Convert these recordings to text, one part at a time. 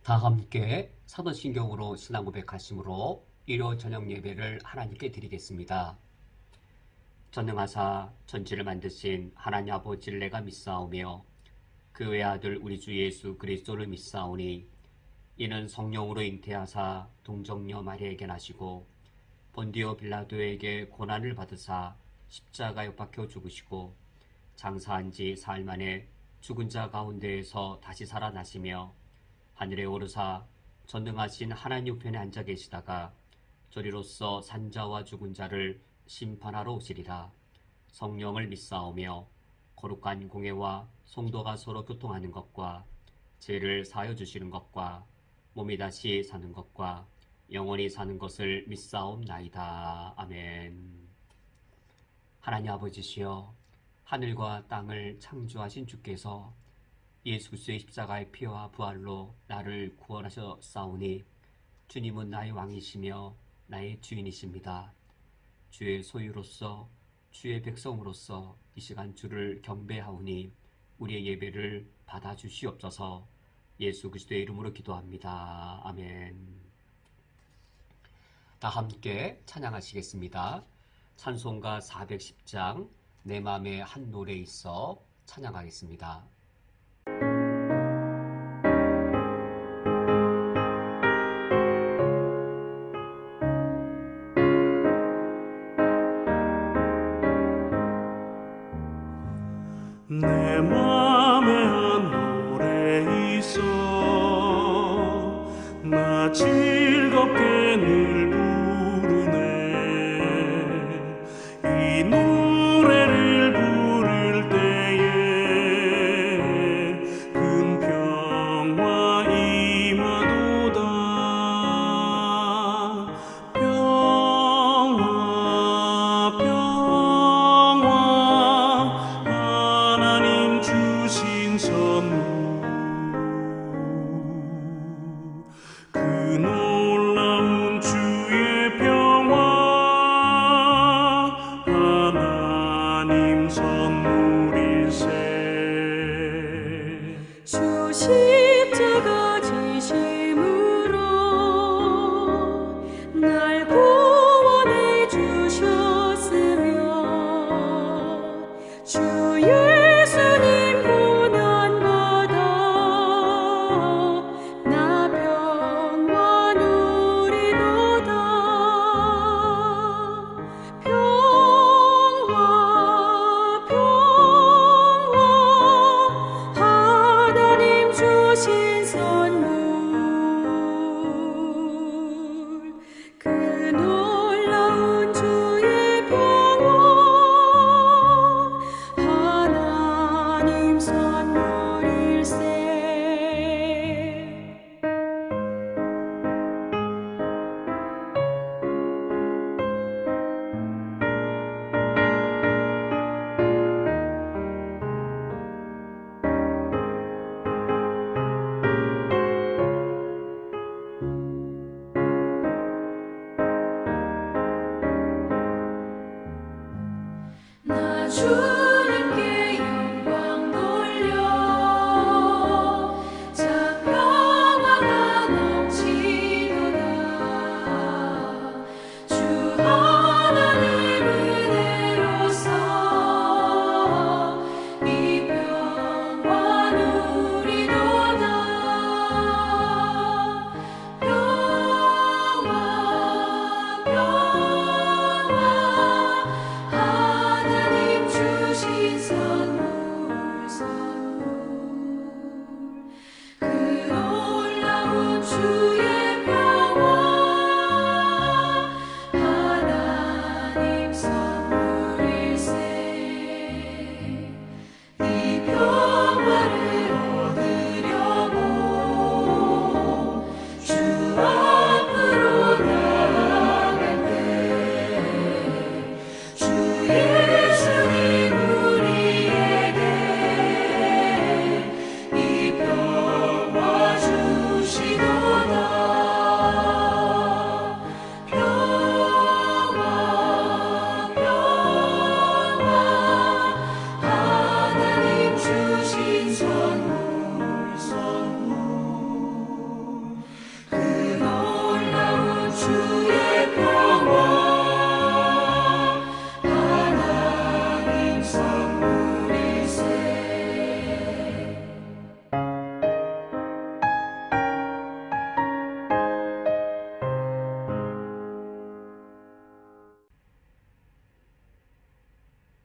다 함께 사도신경으로 신앙 고백하심으로 일요 저녁 예배를 하나님께 드리겠습니다. 전능하사 전지를 만드신 하나님 아버지를 내가 믿사오며 그 외아들 우리 주 예수 그리스도를 믿사오니 이는 성령으로 잉태하사 동정녀 마리아에게 나시고 본디오 빌라도에게 고난을 받으사 십자가에 못 박혀 죽으시고 장사한 지 사흘 만에 죽은 자 가운데에서 다시 살아나시며 하늘에 오르사 전능하신 하나님 우편에 앉아 계시다가 저리로서 산자와 죽은 자를 심판하러 오시리라. 성령을 믿사오며 거룩한 공회와 성도가 서로 교통하는 것과 죄를 사하여 주시는 것과 몸이 다시 사는 것과 영원히 사는 것을 믿사옵나이다. 아멘. 하나님 아버지시여, 하늘과 땅을 창조하신 주께서 예수 그리스도의 십자가의 피와 부활로 나를 구원하셨사오니 주님은 나의 왕이시며 나의 주인이십니다. 주의 소유로서 주의 백성으로서 이 시간 주를 경배하오니 우리의 예배를 받아주시옵소서. 예수 그리스도의 이름으로 기도합니다. 아멘. 다 함께 찬양하시겠습니다. 찬송가 410장 내 맘에 한 노래 있어 찬양하겠습니다. 내 맘에 한 노래 있어 나 즐겁게 늘 부르네 이 노래를 부를 때에 큰 평화 임하도다 평화 평화 하나님 주신 선물 그 놀라운 주의 평화 하나님 선물일세 주 십자가 지심으로 날 구원해 주셨으며 주 예수님 고난받아 나 평화 누리도다 평화 평화 하나님 주신 선물 그 놀라운 주의 평화 하나님 선물일세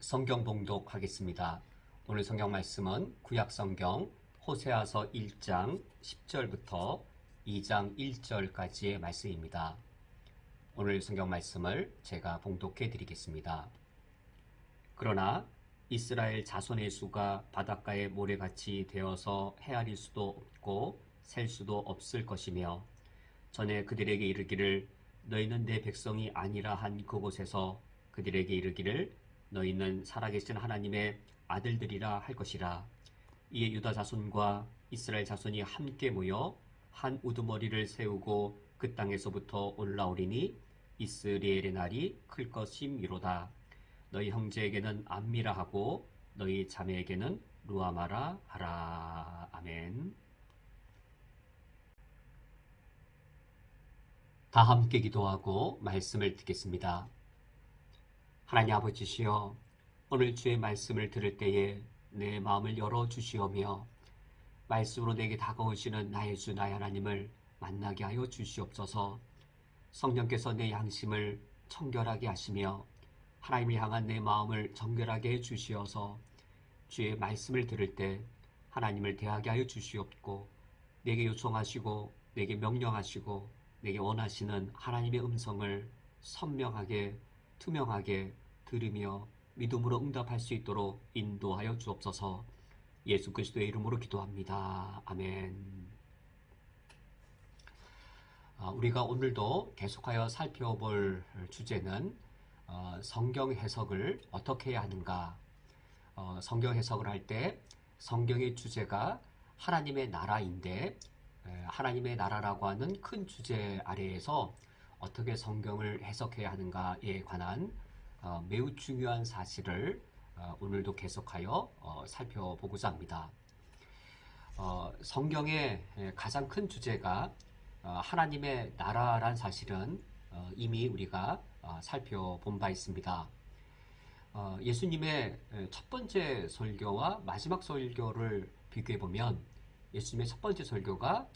성경 봉독하겠습니다. 오늘 성경 말씀은 구약 성경 호세아서 1장 10절부터 2장 1절까지의 말씀입니다. 오늘 성경 말씀을 제가 봉독해 드리겠습니다. 그러나 이스라엘 자손의 수가 바닷가의 모래같이 되어서 헤아릴 수도 없고 셀 수도 없을 것이며 전에 그들에게 이르기를 너희는 내 백성이 아니라 한 그곳에서 그들에게 이르기를 너희는 살아계신 하나님의 아들들이라 할 것이라. 이에 유다 자손과 이스라엘 자손이 함께 모여 한 우두머리를 세우고 그 땅에서부터 올라오리니 이스라엘의 날이 클 것임이로다. 너희 형제에게는 암미라 하고 너희 자매에게는 루아마라 하라. 아멘. 다 함께 기도하고 말씀을 듣겠습니다. 하나님 아버지시여, 오늘 주의 말씀을 들을 때에 내 마음을 열어주시오며 말씀으로 내게 다가오시는 나의 주 나의 하나님을 만나게 하여 주시옵소서. 성령께서 내 양심을 청결하게 하시며 하나님을 향한 내 마음을 정결하게 해 주시어서 주의 말씀을 들을 때 하나님을 대하게 하여 주시옵고 내게 요청하시고 내게 명령하시고 내게 원하시는 하나님의 음성을 선명하게 투명하게 들으며 믿음으로 응답할 수 있도록 인도하여 주옵소서. 예수 그리스도의 이름으로 기도합니다. 아멘. 우리가 오늘도 계속하여 살펴볼 주제는 성경 해석을 어떻게 해야 하는가. 성경 해석을 할 때 성경의 주제가 하나님의 나라인데 하나님의 나라라고 하는 큰 주제 아래에서 어떻게 성경을 해석해야 하는가에 관한 매우 중요한 사실을 오늘도 계속하여 살펴보고자 합니다. 성경의 가장 큰 주제가 하나님의 나라란 사실은 이미 우리가 살펴본 바 있습니다. 예수님의 첫 번째 설교와 마지막 설교를 비교해 보면 예수님의 첫 번째 설교가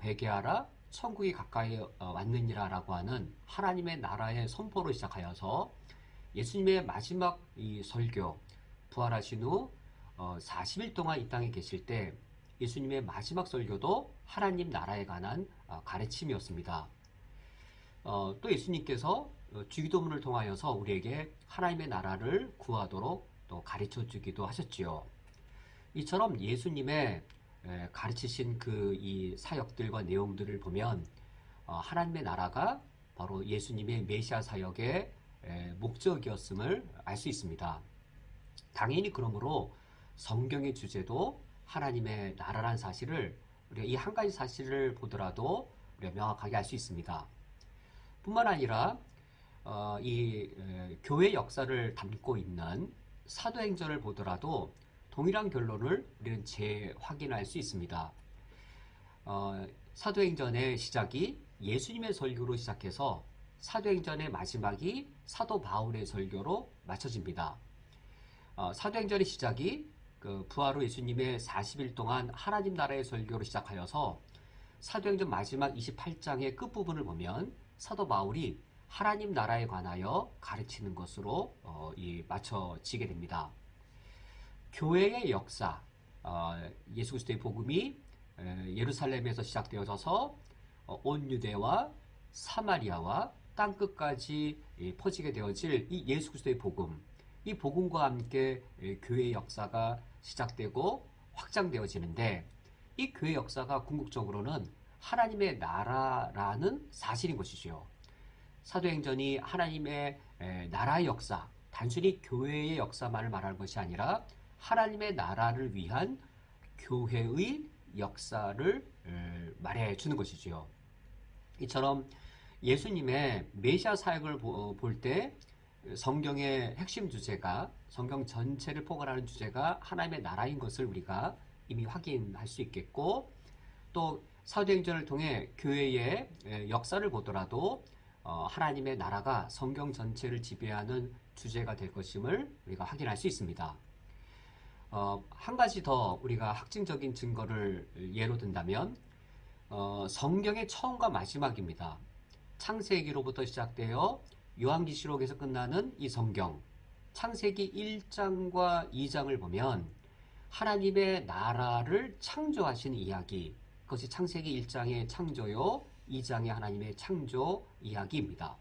회개하라 천국이 가까이 왔느니라 라고 하는 하나님의 나라의 선포로 시작하여서 예수님의 마지막 이 설교, 부활하신 후 40일 동안 이 땅에 계실 때 예수님의 마지막 설교도 하나님 나라에 관한 가르침이었습니다. 또 예수님께서 주기도문을 통하여서 우리에게 하나님의 나라를 구하도록 또 가르쳐 주기도 하셨지요. 이처럼 예수님의 가르치신 그 이 사역들과 내용들을 보면 하나님의 나라가 바로 예수님의 메시아 사역의 목적이었음을 알 수 있습니다. 당연히 그러므로 성경의 주제도 하나님의 나라란 사실을 우리가 이 한 가지 사실을 보더라도 우리가 명확하게 알 수 있습니다. 뿐만 아니라 이 교회 역사를 담고 있는 사도행전을 보더라도 동일한 결론을 우리는 재확인할 수 있습니다. 사도행전의 시작이 예수님의 설교로 시작해서 사도행전의 마지막이 사도 바울의 설교로 맞춰집니다. 사도행전의 시작이 부활 후 예수님의 40일 동안 하나님 나라의 설교로 시작하여서 사도행전 마지막 28장의 끝부분을 보면 사도 바울이 하나님 나라에 관하여 가르치는 것으로 맞춰지게 됩니다. 교회의 역사, 예수 그리스도의 복음이 예루살렘에서 시작되어져서 온 유대와 사마리아와 땅끝까지 퍼지게 되어질 이 예수 그리스도의 복음, 이 복음과 함께 교회의 역사가 시작되고 확장되어지는데 이 교회 역사가 궁극적으로는 하나님의 나라라는 사실인 것이죠. 사도행전이 하나님의 나라의 역사, 단순히 교회의 역사만을 말하는 것이 아니라 하나님의 나라를 위한 교회의 역사를 말해주는 것이지요. 이처럼 예수님의 메시아 사역을 볼 때 성경의 핵심 주제가, 성경 전체를 포괄하는 주제가 하나님의 나라인 것을 우리가 이미 확인할 수 있겠고, 또 사도행전을 통해 교회의 역사를 보더라도 하나님의 나라가 성경 전체를 지배하는 주제가 될 것임을 우리가 확인할 수 있습니다. 한 가지 더 우리가 확증적인 증거를 예로 든다면 성경의 처음과 마지막입니다. 창세기로부터 시작되어 요한계시록에서 끝나는 이 성경, 창세기 1장과 2장을 보면 하나님의 나라를 창조하신 이야기, 그것이 창세기 1장의 창조요, 2장의 하나님의 창조 이야기입니다.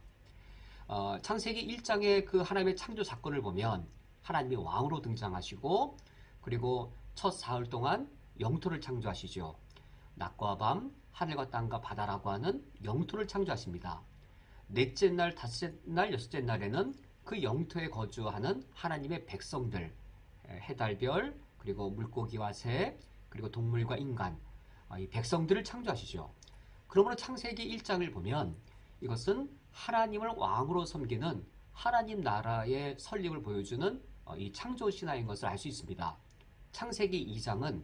창세기 1장의 그 하나님의 창조 사건을 보면 하나님이 왕으로 등장하시고, 그리고 첫 사흘 동안 영토를 창조하시죠. 낮과 밤, 하늘과 땅과 바다라고 하는 영토를 창조하십니다. 넷째 날, 다섯째 날, 여섯째 날에는 그 영토에 거주하는 하나님의 백성들, 해달별, 그리고 물고기와 새, 그리고 동물과 인간, 이 백성들을 창조하시죠. 그러므로 창세기 1장을 보면 이것은 하나님을 왕으로 섬기는 하나님 나라의 설립을 보여주는 이 창조 신화인 것을 알 수 있습니다. 창세기 2장은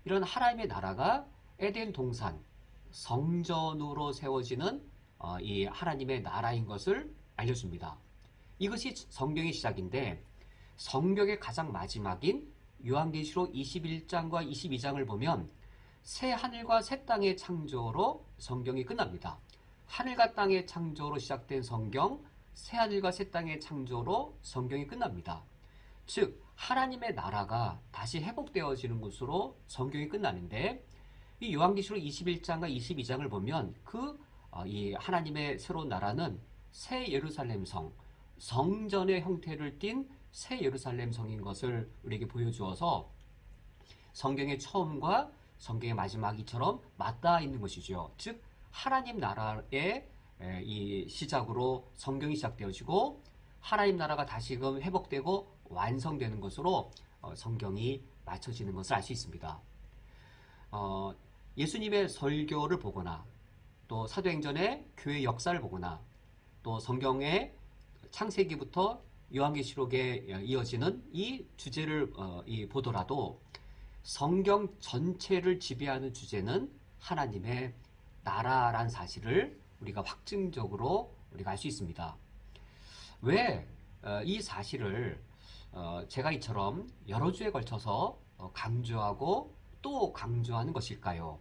이런 하나님의 나라가 에덴 동산, 성전으로 세워지는 이 하나님의 나라인 것을 알려줍니다. 이것이 성경의 시작인데, 성경의 가장 마지막인 요한계시록 21장과 22장을 보면 새 하늘과 새 땅의 창조로 성경이 끝납니다. 하늘과 땅의 창조로 시작된 성경, 새 하늘과 새 땅의 창조로 성경이 끝납니다. 즉 하나님의 나라가 다시 회복되어지는 것으로 성경이 끝나는데, 이 요한계시록 21장과 22장을 보면 이 하나님의 새로운 나라는 새 예루살렘 성, 성전의 형태를 띤 새 예루살렘 성인 것을 우리에게 보여주어서 성경의 처음과 성경의 마지막이처럼 맞닿아 있는 것이죠. 즉 하나님 나라의 이 시작으로 성경이 시작되어지고, 하나님 나라가 다시금 회복되고 완성되는 것으로 성경이 맞춰지는 것을 알 수 있습니다. 예수님의 설교를 보거나, 또 사도행전의 교회 역사를 보거나, 또 성경의 창세기부터 요한계시록에 이어지는 이 주제를 보더라도 성경 전체를 지배하는 주제는 하나님의 나라란 사실을 우리가 확증적으로 우리가 알 수 있습니다. 왜 이 사실을 제가 이처럼 여러 주에 걸쳐서 강조하고 또 강조하는 것일까요?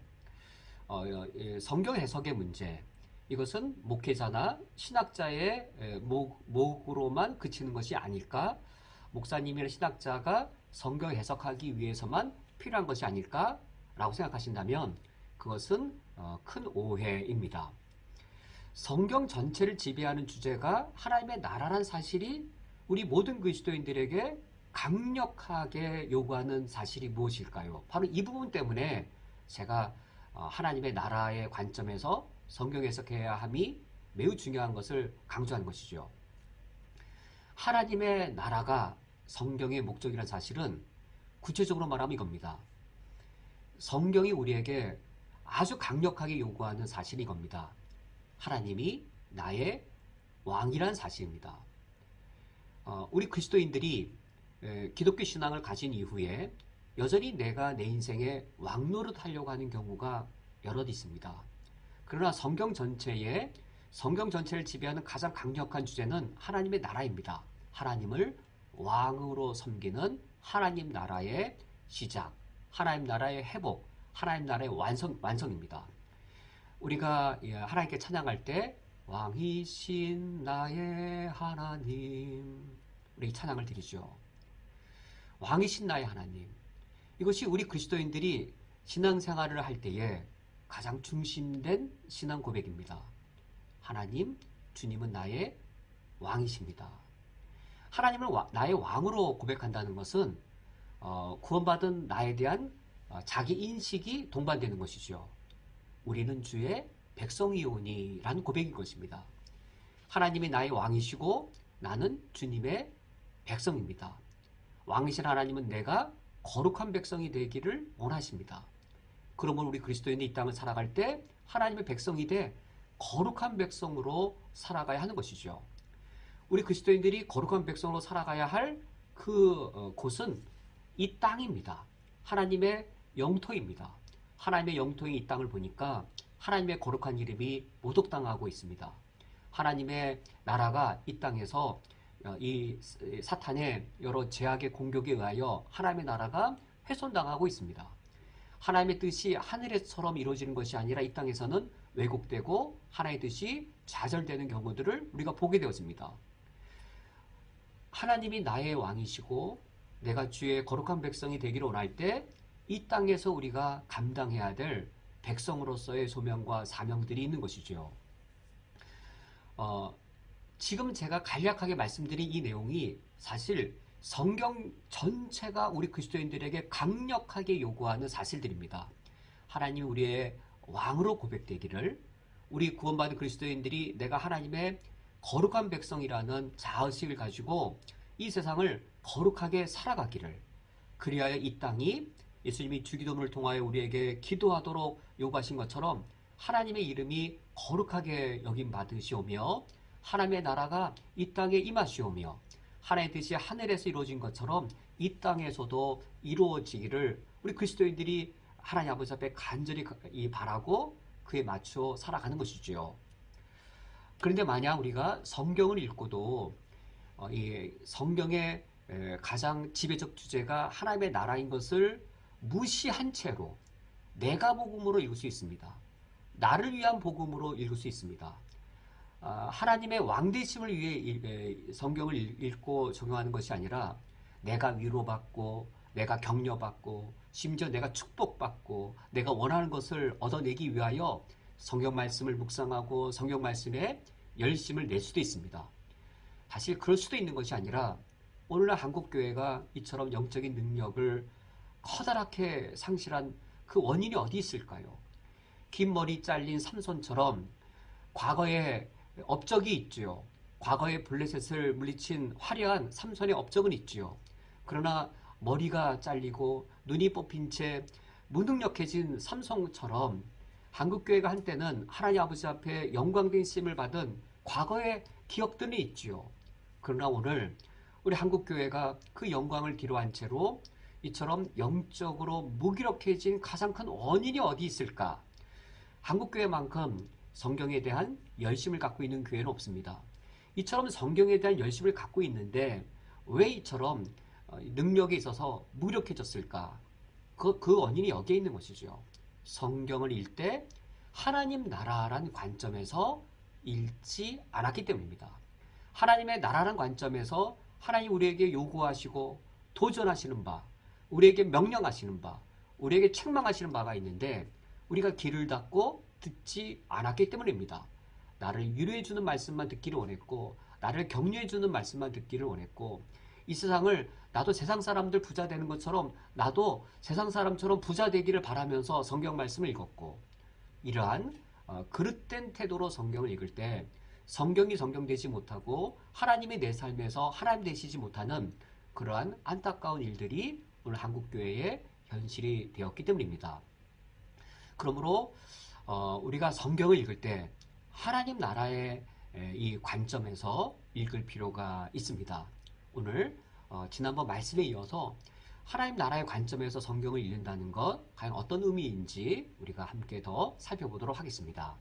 성경 해석의 문제, 이것은 목회자나 신학자의 목으로만 그치는 것이 아닐까? 목사님이나 신학자가 성경 해석하기 위해서만 필요한 것이 아닐까? 라고 생각하신다면 그것은 큰 오해입니다. 성경 전체를 지배하는 주제가 하나님의 나라란 사실이 우리 모든 그리스도인들에게 강력하게 요구하는 사실이 무엇일까요? 바로 이 부분 때문에 제가 하나님의 나라의 관점에서 성경 해석해야 함이 매우 중요한 것을 강조하는 것이죠. 하나님의 나라가 성경의 목적이라는 사실은 구체적으로 말하면 이겁니다. 성경이 우리에게 아주 강력하게 요구하는 사실이 이겁니다. 하나님이 나의 왕이란 사실입니다. 우리 그리스도인들이 기독교 신앙을 가진 이후에 여전히 내가 내 인생에 왕 노릇하려고 하는 경우가 여럿 있습니다. 그러나 성경 전체를 지배하는 가장 강력한 주제는 하나님의 나라입니다. 하나님을 왕으로 섬기는 하나님 나라의 시작, 하나님 나라의 회복, 하나님 나라의 완성입니다. 우리가 하나님께 찬양할 때 왕이신 나의 하나님, 우리 찬양을 드리죠. 왕이신 나의 하나님, 이것이 우리 그리스도인들이 신앙생활을 할 때에 가장 중심된 신앙 고백입니다. 하나님, 주님은 나의 왕이십니다. 하나님을 나의 왕으로 고백한다는 것은 구원받은 나에 대한 자기 인식이 동반되는 것이죠. 우리는 주의 백성이오니 라는 고백인 것입니다. 하나님이 나의 왕이시고 나는 주님의 백성입니다. 왕이신 하나님은 내가 거룩한 백성이 되기를 원하십니다. 그러므로 우리 그리스도인이 이 땅을 살아갈 때 하나님의 백성이 돼 거룩한 백성으로 살아가야 하는 것이죠. 우리 그리스도인들이 거룩한 백성으로 살아가야 할 그 곳은 이 땅입니다. 하나님의 영토입니다. 하나님의 영토인 이 땅을 보니까 하나님의 거룩한 이름이 모독당하고 있습니다. 하나님의 나라가 이 땅에서 이 사탄의 여러 제약의 공격에 의하여 하나님의 나라가 훼손당하고 있습니다. 하나님의 뜻이 하늘에처럼 이루어지는 것이 아니라 이 땅에서는 왜곡되고 하나님의 뜻이 좌절되는 경우들을 우리가 보게 되었습니다. 하나님이 나의 왕이시고 내가 주의 거룩한 백성이 되기를 원할 때 이 땅에서 우리가 감당해야 될 백성으로서의 소명과 사명들이 있는 것이죠. 지금 제가 간략하게 말씀드린 이 내용이 사실 성경 전체가 우리 그리스도인들에게 강력하게 요구하는 사실들입니다. 하나님이 우리의 왕으로 고백되기를, 우리 구원받은 그리스도인들이 내가 하나님의 거룩한 백성이라는 자의식을 가지고 이 세상을 거룩하게 살아가기를, 그리하여 이 땅이 예수님이 주기도문을 통하여 우리에게 기도하도록 요구하신 것처럼 하나님의 이름이 거룩하게 여김 받으시오며 하나님의 나라가 이 땅에 임하시오며 하나님의 뜻이 하늘에서 이루어진 것처럼 이 땅에서도 이루어지기를 우리 그리스도인들이 하나님 아버지 앞에 간절히 바라고 그에 맞춰 살아가는 것이지요. 그런데 만약 우리가 성경을 읽고도 이 성경의 가장 지배적 주제가 하나님의 나라인 것을 무시한 채로 내가 복음으로 읽을 수 있습니다. 나를 위한 복음으로 읽을 수 있습니다. 하나님의 왕되심을 위해 성경을 읽고 적용하는 것이 아니라 내가 위로받고 내가 격려받고 심지어 내가 축복받고 내가 원하는 것을 얻어내기 위하여 성경 말씀을 묵상하고 성경 말씀에 열심을 낼 수도 있습니다. 사실 그럴 수도 있는 것이 아니라 오늘날 한국교회가 이처럼 영적인 능력을 커다랗게 상실한 그 원인이 어디 있을까요? 긴 머리 잘린 삼손처럼 과거에 업적이 있지요. 과거에 블레셋을 물리친 화려한 삼손의 업적은 있지요. 그러나 머리가 잘리고 눈이 뽑힌 채 무능력해진 삼손처럼 한국교회가 한때는 하나님 아버지 앞에 영광된 쓰임을 받은 과거의 기억들이 있지요. 그러나 오늘 우리 한국교회가 그 영광을 뒤로한 채로 이처럼 영적으로 무기력해진 가장 큰 원인이 어디 있을까? 한국교회만큼 성경에 대한 열심을 갖고 있는 교회는 없습니다. 이처럼 성경에 대한 열심을 갖고 있는데 왜 이처럼 능력에 있어서 무력해졌을까? 그 원인이 여기에 있는 것이죠. 성경을 읽을 때 하나님 나라란 관점에서 읽지 않았기 때문입니다. 하나님의 나라란 관점에서 하나님 우리에게 요구하시고 도전하시는 바, 우리에게 명령하시는 바, 우리에게 책망하시는 바가 있는데 우리가 귀를 닫고 듣지 않았기 때문입니다. 나를 위로해주는 말씀만 듣기를 원했고 나를 격려해주는 말씀만 듣기를 원했고 이 세상을 나도 세상 사람들 부자 되는 것처럼 나도 세상 사람처럼 부자 되기를 바라면서 성경 말씀을 읽었고 이러한 그릇된 태도로 성경을 읽을 때 성경이 성경되지 못하고 하나님이 내 삶에서 하나님 되시지 못하는 그러한 안타까운 일들이 오늘 한국교회의 현실이 되었기 때문입니다. 그러므로 우리가 성경을 읽을 때 하나님 나라의 이 관점에서 읽을 필요가 있습니다. 오늘 지난번 말씀에 이어서 하나님 나라의 관점에서 성경을 읽는다는 것 과연 어떤 의미인지 우리가 함께 더 살펴보도록 하겠습니다.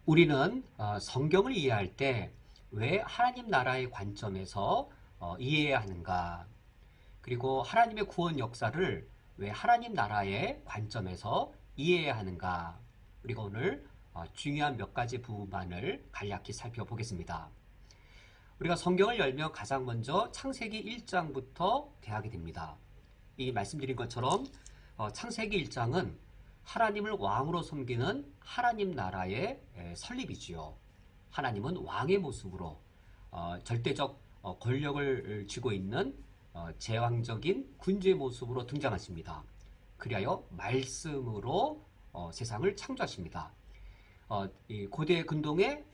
우리는 성경을 이해할 때 왜 하나님 나라의 관점에서 이해해야 하는가? 그리고 하나님의 구원 역사를 왜 하나님 나라의 관점에서 이해해야 하는가? 우리가 오늘 중요한 몇 가지 부분만을 간략히 살펴보겠습니다. 우리가 성경을 열면 가장 먼저 창세기 1장부터 대하게 됩니다. 이 말씀드린 것처럼 창세기 1장은 하나님을 왕으로 섬기는 하나님 나라의 설립이지요. 하나님은 왕의 모습으로 절대적 권력을 쥐고 있는 제왕적인 군주의 모습으로 등장하십니다. 그리하여 말씀으로 세상을 창조하십니다. 이 고대 근동의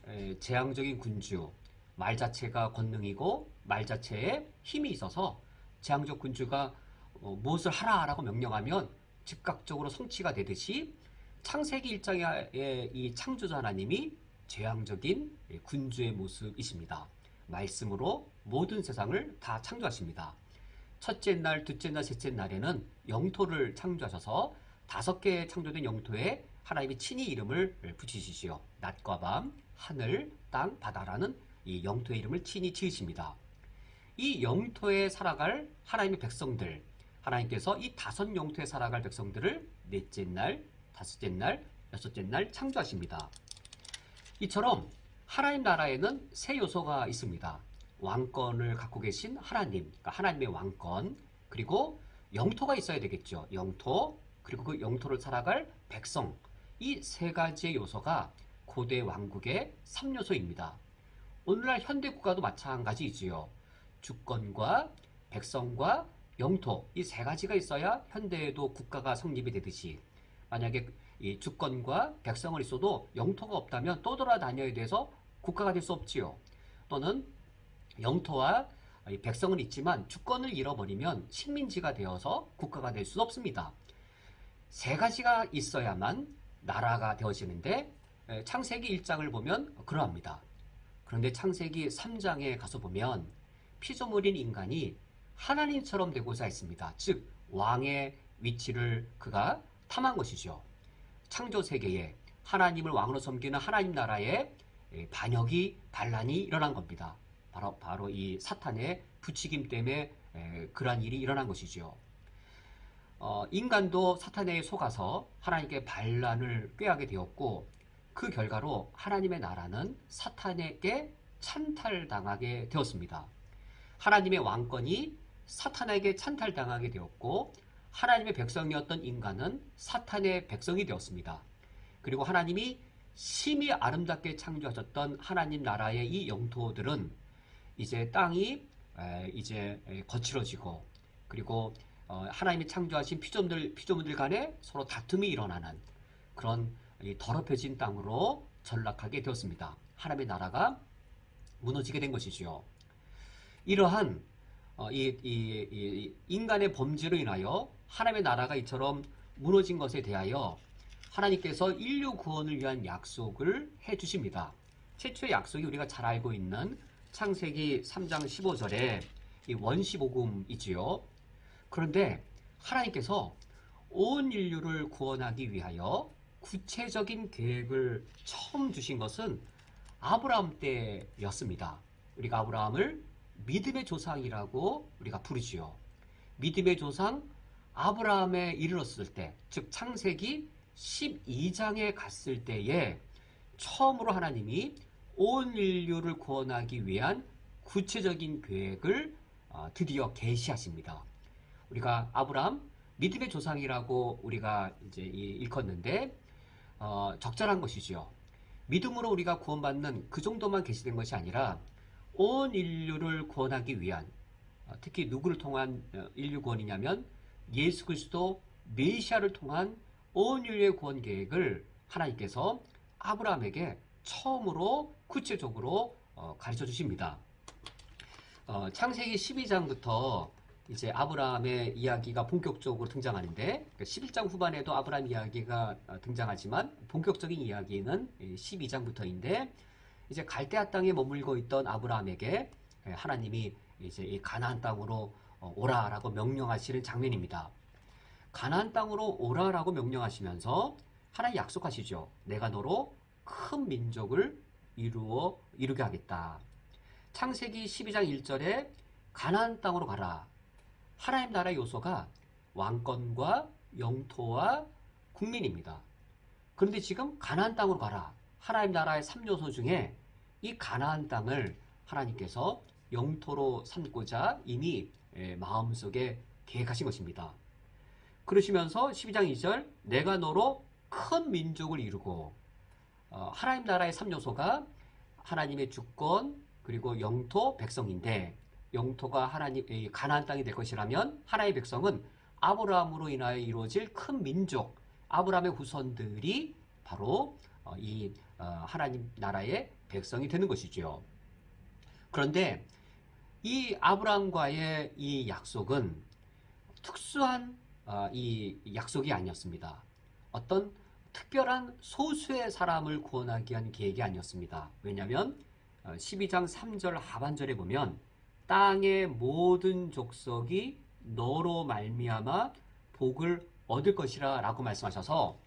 제왕적인 군주, 말 자체가 권능이고 말 자체에 힘이 있어서 제왕적 군주가 무엇을 하라라고 명령하면 즉각적으로 성취가 되듯이 창세기 1장의 이 창조자 하나님이 제왕적인 군주의 모습이십니다. 말씀으로 모든 세상을 다 창조하십니다. 첫째 날, 둘째 날, 셋째 날에는 영토를 창조하셔서 5개의 창조된 영토에 하나님이 친히 이름을 붙이시지요. 낮과 밤, 하늘, 땅, 바다라는 이 영토의 이름을 친히 지으십니다. 이 영토에 살아갈 하나님의 백성들, 하나님께서 이 5 영토에 살아갈 백성들을 넷째 날, 5째 날, 6째 날 창조하십니다. 이처럼 하나님 나라에는 세 요소가 있습니다. 왕권을 갖고 계신 하나님, 그러니까 하나님의 왕권, 그리고 영토가 있어야 되겠죠. 영토, 그리고 그 영토를 살아갈 백성. 이 세 가지의 요소가 고대 왕국의 3요소입니다. 오늘날 현대 국가도 마찬가지이지요. 주권과 백성과 영토, 이 세 가지가 있어야 현대에도 국가가 성립이 되듯이, 만약에 이 주권과 백성을 있어도 영토가 없다면 떠돌아다녀야 돼서 국가가 될 수 없지요. 또는 영토와 백성은 있지만 주권을 잃어버리면 식민지가 되어서 국가가 될 수 없습니다. 세 가지가 있어야만 나라가 되어지는데, 창세기 1장을 보면 그러합니다. 그런데 창세기 3장에 가서 보면 피조물인 인간이 하나님처럼 되고자 했습니다. 즉 왕의 위치를 그가 탐한 것이죠. 창조 세계에 하나님을 왕으로 섬기는 하나님 나라에 반역이 반란이 일어난 겁니다. 바로 이 사탄의 부추김 때문에 그러한 일이 일어난 것이죠. 인간도 사탄에 속아서 하나님께 반란을 꾀하게 되었고, 그 결과로 하나님의 나라는 사탄에게 찬탈당하게 되었습니다. 하나님의 왕권이 사탄에게 찬탈당하게 되었고, 하나님의 백성이었던 인간은 사탄의 백성이 되었습니다. 그리고 하나님이 심히 아름답게 창조하셨던 하나님 나라의 이 영토들은 이제 땅이 이제 거칠어지고, 그리고 하나님이 창조하신 피조물들 간에 서로 다툼이 일어나는 그런 더럽혀진 땅으로 전락하게 되었습니다. 하나님의 나라가 무너지게 된 것이지요. 이러한 이 인간의 범죄로 인하여 하나님의 나라가 이처럼 무너진 것에 대하여 하나님께서 인류 구원을 위한 약속을 해주십니다. 최초의 약속이 우리가 잘 알고 있는 창세기 3장 15절에 이 원시복음이지요. 그런데 하나님께서 온 인류를 구원하기 위하여 구체적인 계획을 처음 주신 것은 아브라함 때였습니다. 우리가 아브라함을 믿음의 조상이라고 우리가 부르지요. 믿음의 조상 아브라함에 이르렀을 때, 즉 창세기 12장에 갔을 때에 처음으로 하나님이 온 인류를 구원하기 위한 구체적인 계획을 드디어 계시하십니다. 우리가 아브라함 믿음의 조상이라고 우리가 이제 일컫는데 적절한 것이지요. 믿음으로 우리가 구원받는 그 정도만 계시된 것이 아니라 온 인류를 구원하기 위한, 특히 누구를 통한 인류 구원이냐면 예수 그리스도 메시아를 통한 온 인류의 구원 계획을 하나님께서 아브라함에게 처음으로 구체적으로 가르쳐 주십니다. 창세기 12장부터 이제 아브라함의 이야기가 본격적으로 등장하는데, 11장 후반에도 아브라함 이야기가 등장하지만 본격적인 이야기는 12장부터인데, 이제 갈대아 땅에 머물고 있던 아브라함에게 하나님이 이제 이 가나안 땅으로 오라라고 명령하시는 장면입니다. 가나안 땅으로 오라라고 명령하시면서 하나님 약속하시죠. 내가 너로 큰 민족을 이루게 하겠다. 창세기 12장 1절에 가나안 땅으로 가라. 하나님 나라 요소가 왕권과 영토와 국민입니다. 그런데 지금 가나안 땅으로 가라. 하나님 나라의 3요소 중에 이 가나안 땅을 하나님께서 영토로 삼고자 이미 마음속에 계획하신 것입니다. 그러시면서 12장 2절 내가 너로 큰 민족을 이루고, 하나님 나라의 3요소가 하나님의 주권, 그리고 영토, 백성인데, 영토가 가나안 땅이 될 것이라면 하나님의 백성은 아브라함으로 인하여 이루어질 큰 민족, 아브라함의 후손들이 바로 이 하나님 나라의 백성이 되는 것이죠. 그런데 이 아브라함과의 이 약속은 특수한 이 약속이 아니었습니다. 어떤 특별한 소수의 사람을 구원하기 위한 계획이 아니었습니다. 왜냐하면 12장 3절 하반절에 보면 땅의 모든 족속이 너로 말미암아 복을 얻을 것이라 라고 말씀하셔서,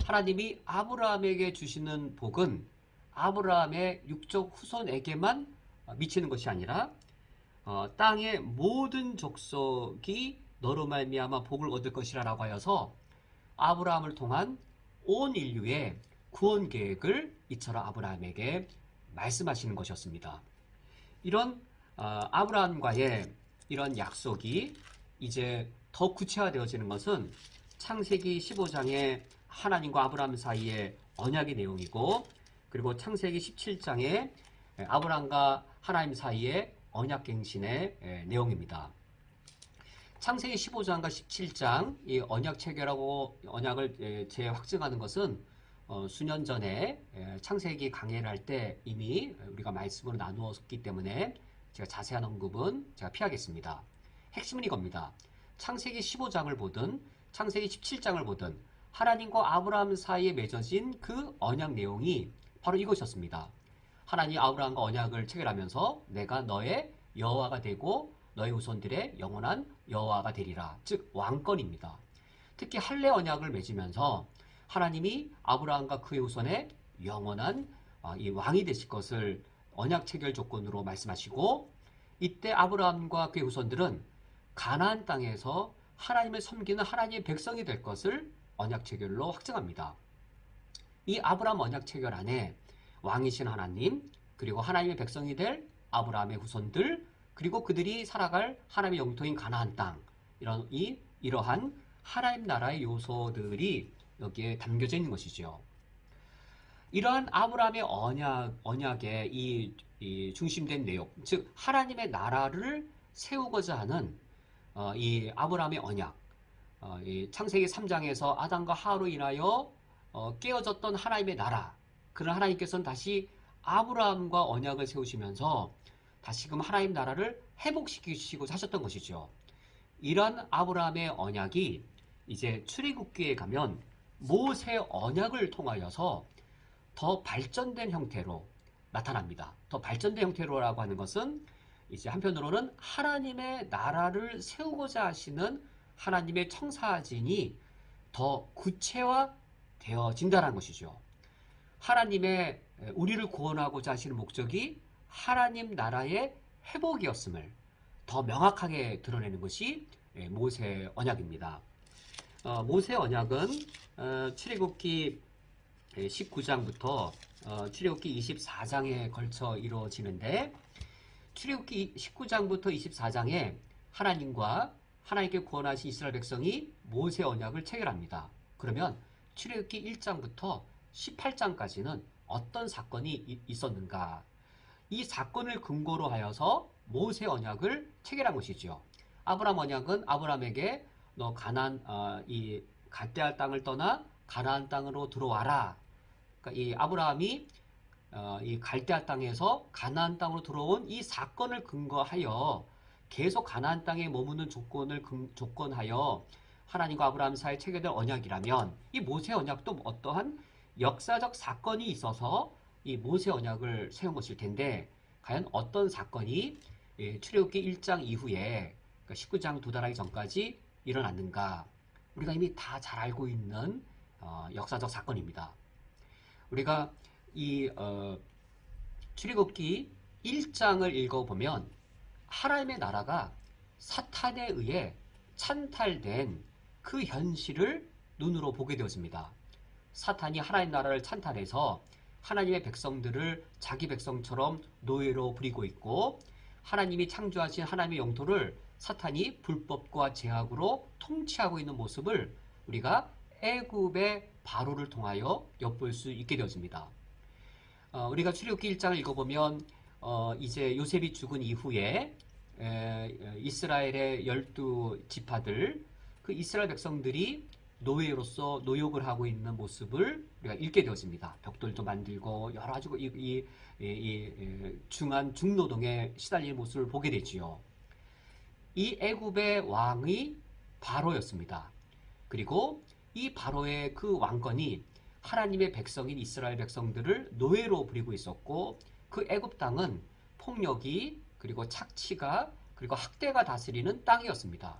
하나님이 아브라함에게 주시는 복은 아브라함의 육적 후손에게만 미치는 것이 아니라 땅의 모든 족속이 너로 말미암아 복을 얻을 것이라 라고 하여서 아브라함을 통한 온 인류의 구원 계획을 이처럼 아브라함에게 말씀하시는 것이었습니다. 이런 아브라함과의 이런 약속이 이제 더 구체화되어지는 것은 창세기 15장의 하나님과 아브라함 사이의 언약의 내용이고, 그리고 창세기 17장의 아브라함과 하나님 사이의 언약갱신의 내용입니다. 창세기 15장과 17장 이 언약 체결하고 언약을 재확증하는 것은 수년 전에 창세기 강해를 할 때 이미 우리가 말씀으로 나누었기 때문에 제가 자세한 언급은 제가 피하겠습니다. 핵심은 이겁니다. 창세기 15장을 보든 창세기 17장을 보든 하나님과 아브라함 사이에 맺어진 그 언약 내용이 바로 이것이었습니다. 하나님 아브라함과 언약을 체결하면서 내가 너의 여호와가 되고 너의 후손들의 영원한 여호와가 되리라. 즉 왕권입니다. 특히 할례 언약을 맺으면서 하나님이 아브라함과 그의 후손의 영원한 이 왕이 되실 것을 언약 체결 조건으로 말씀하시고, 이때 아브라함과 그의 후손들은 가나안 땅에서 하나님을 섬기는 하나님의 백성이 될 것을 언약 체결로 확증합니다. 이 아브라함 언약 체결 안에 왕이신 하나님, 그리고 하나님의 백성이 될 아브라함의 후손들, 그리고 그들이 살아갈 하나님의 영토인 가나안 땅, 이러한 하나님 나라의 요소들이 여기에 담겨져 있는 것이죠. 이러한 아브라함의 언약의 이 중심된 내용, 즉 하나님의 나라를 세우고자 하는 이 아브라함의 언약, 이 창세기 3장에서 아담과 하와로 인하여 깨어졌던 하나님의 나라, 그런 하나님께서는 다시 아브라함과 언약을 세우시면서 다시금 하나님 나라를 회복시키시고 하셨던 것이죠. 이러한 아브라함의 언약이 이제 출애굽기에 가면 모세 언약을 통하여서 더 발전된 형태로 나타납니다. 더 발전된 형태로라고 하는 것은 이제 한편으로는 하나님의 나라를 세우고자 하시는 하나님의 청사진이 더 구체화되어진다는 것이죠. 하나님의 우리를 구원하고자 하시는 목적이 하나님 나라의 회복이었음을 더 명확하게 드러내는 것이 모세 언약입니다. 모세 언약은 출애굽기 19장부터 출애굽기 24장에 걸쳐 이루어지는데, 출애굽기 19장부터 24장에 하나님과 하나님께 구원하신 이스라엘 백성이 모세 언약을 체결합니다. 그러면 출애굽기 1장부터 18장까지는 어떤 사건이 있었는가? 이 사건을 근거로 하여서 모세 언약을 체결한 것이죠. 아브라함 언약은 아브라함에게 너 이 갈대아 땅을 떠나 가나안 땅으로 들어와라. 그러니까 이 아브라함이 이 갈대아 땅에서 가나안 땅으로 들어온 이 사건을 근거하여 계속 가나안 땅에 머무는 조건하여 하나님과 아브라함 사이에 체결된 언약이라면, 이 모세 언약도 어떠한 역사적 사건이 있어서 이 모세 언약을 세운 것일 텐데, 과연 어떤 사건이 출애굽기 1장 이후에, 그러니까 19장 도달하기 전까지 일어났는가? 우리가 이미 다 잘 알고 있는 역사적 사건입니다. 우리가 이 출애굽기 1장을 읽어보면 하나님의 나라가 사탄에 의해 찬탈된 그 현실을 눈으로 보게 되었습니다. 사탄이 하나님 나라를 찬탈해서 하나님의 백성들을 자기 백성처럼 노예로 부리고 있고, 하나님이 창조하신 하나님의 영토를 사탄이 불법과 제약으로 통치하고 있는 모습을 우리가 애굽의 바로를 통하여 엿볼 수 있게 되어집니다. 우리가 출애굽기 1장을 읽어보면 이제 요셉이 죽은 이후에 이스라엘의 12지파들, 그 이스라엘 백성들이 노예로서 노역을 하고 있는 모습을 우리가 읽게 되었습니다. 벽돌도 만들고 여러 가지 이 중노동에 시달리는 모습을 보게 되지요. 이 애굽의 왕이 바로였습니다. 그리고 이 바로의 그 왕권이 하나님의 백성인 이스라엘 백성들을 노예로 부리고 있었고, 그 애굽 땅은 폭력이, 그리고 착취가, 그리고 학대가 다스리는 땅이었습니다.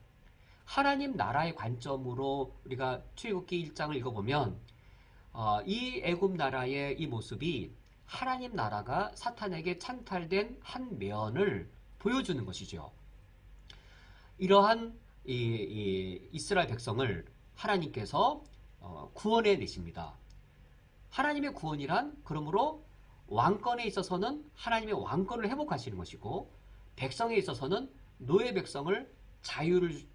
하나님 나라의 관점으로 우리가 출애굽기 1장을 읽어보면 이 애굽 나라의 이 모습이 하나님 나라가 사탄에게 찬탈된 한 면을 보여주는 것이죠. 이러한 이스라엘 백성을 하나님께서 구원해 내십니다. 하나님의 구원이란 그러므로 왕권에 있어서는 하나님의 왕권을 회복하시는 것이고, 백성에 있어서는 노예 백성을 자유를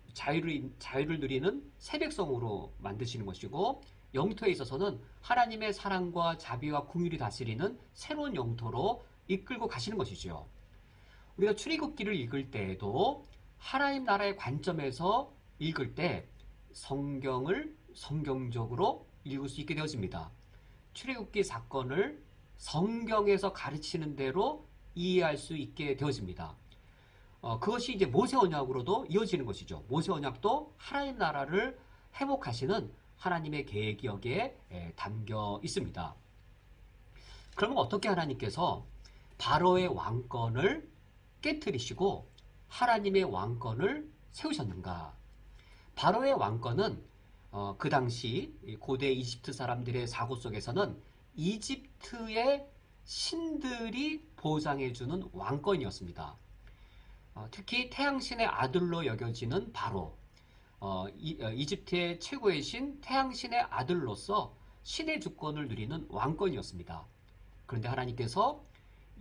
누리는 새 백성으로 만드시는 것이고, 영토에 있어서는 하나님의 사랑과 자비와 긍휼이 다스리는 새로운 영토로 이끌고 가시는 것이죠. 우리가 출애굽기를 읽을 때에도 하나님 나라의 관점에서 읽을 때 성경을 성경적으로 읽을 수 있게 되어집니다. 출애굽기 사건을 성경에서 가르치는 대로 이해할 수 있게 되어집니다. 그것이 이제 모세 언약으로도 이어지는 것이죠. 모세 언약도 하나님 나라를 회복하시는 하나님의 계획이 여기에 담겨 있습니다. 그러면 어떻게 하나님께서 바로의 왕권을 깨뜨리시고 하나님의 왕권을 세우셨는가? 바로의 왕권은 그 당시 고대 이집트 사람들의 사고 속에서는 이집트의 신들이 보장해주는 왕권이었습니다. 특히 태양신의 아들로 여겨지는 바로, 이집트의 최고의 신 태양신의 아들로서 신의 주권을 누리는 왕권이었습니다. 그런데 하나님께서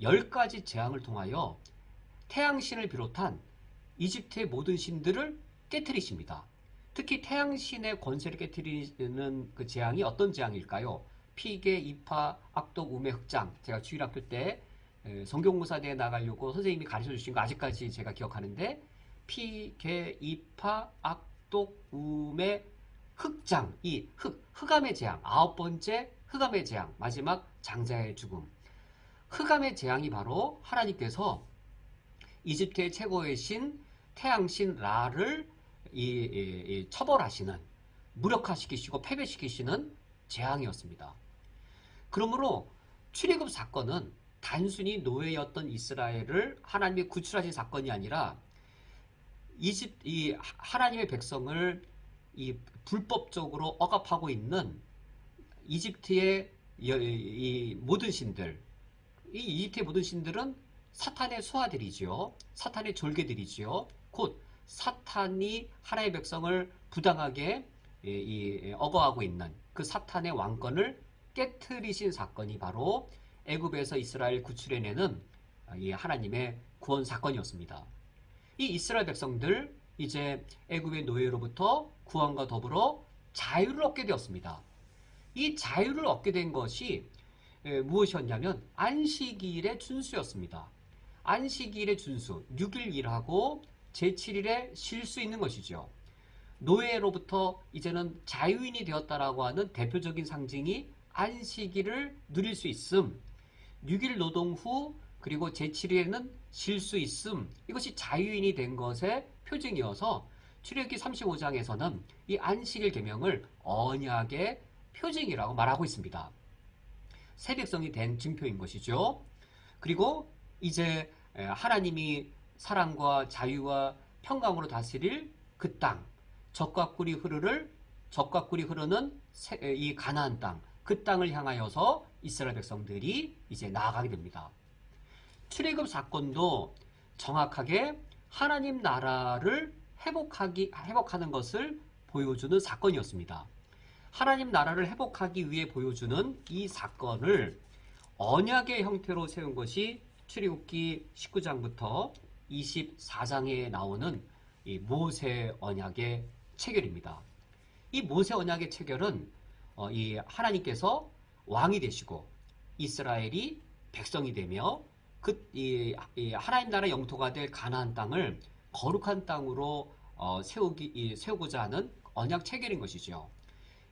10가지 재앙을 통하여 태양신을 비롯한 이집트의 모든 신들을 깨뜨리십니다. 특히 태양신의 권세를 깨뜨리는 그 재앙이 어떤 재앙일까요? 피계, 이파, 악독, 우매, 흑장. 제가 주일학교 때 성경무사대에 나가려고 선생님이 가르쳐 주신 거 아직까지 제가 기억하는데, 피계, 이파, 악독, 우매, 흑장. 이 흑암의 재앙, 9번째 흑암의 재앙, 마지막 장자의 죽음. 흑암의 재앙이 바로 하나님께서 이집트의 최고의 신 태양신 라를 처벌하시는, 무력화시키시고 패배시키시는 재앙이었습니다. 그러므로 출애굽 사건은 단순히 노예였던 이스라엘을 하나님이 구출하신 사건이 아니라 하나님의 백성을 불법적으로 억압하고 있는 이집트의 모든 신들, 이 이집트의 모든 신들은 사탄의 수하들이지요. 사탄의 졸개들이지요. 곧 사탄이 하나님의 백성을 부당하게 억어하고 있는 그 사탄의 왕권을 깨트리신 사건이 바로 애굽에서 이스라엘 구출해내는 이 하나님의 구원 사건이었습니다. 이 이스라엘 백성들 이제 애굽의 노예로부터 구원과 더불어 자유를 얻게 되었습니다. 이 자유를 얻게 된 것이 무엇이었냐면 안식일의 준수였습니다. 안식일의 준수, 6일 일하고 제7일에 쉴 수 있는 것이죠. 노예로부터 이제는 자유인이 되었다라고 하는 대표적인 상징이 안식일을 누릴 수 있음, 6일 노동 후 그리고 제7일에는 쉴 수 있음, 이것이 자유인이 된 것의 표징이어서 출애굽기 35장에서는 이 안식일 계명을 언약의 표징이라고 말하고 있습니다. 새 백성이 된 증표인 것이죠. 그리고 이제 하나님이 사랑과 자유와 평강으로 다스릴 그 땅, 젖과 꿀이 흐르는 이 가나안 땅, 그 땅을 향하여서 이스라엘 백성들이 이제 나아가게 됩니다. 출애굽 사건도 정확하게 하나님 나라를 회복하는 것을 보여주는 사건이었습니다. 하나님 나라를 회복하기 위해 보여주는 이 사건을 언약의 형태로 세운 것이 출애굽기 19장부터 24장에 나오는 이 모세 언약의 체결입니다. 이 모세 언약의 체결은 이 하나님께서 왕이 되시고 이스라엘이 백성이 되며 이 하나님 나라 영토가 될 가나안 땅을 거룩한 땅으로 세우고자 하는 언약 체결인 것이죠.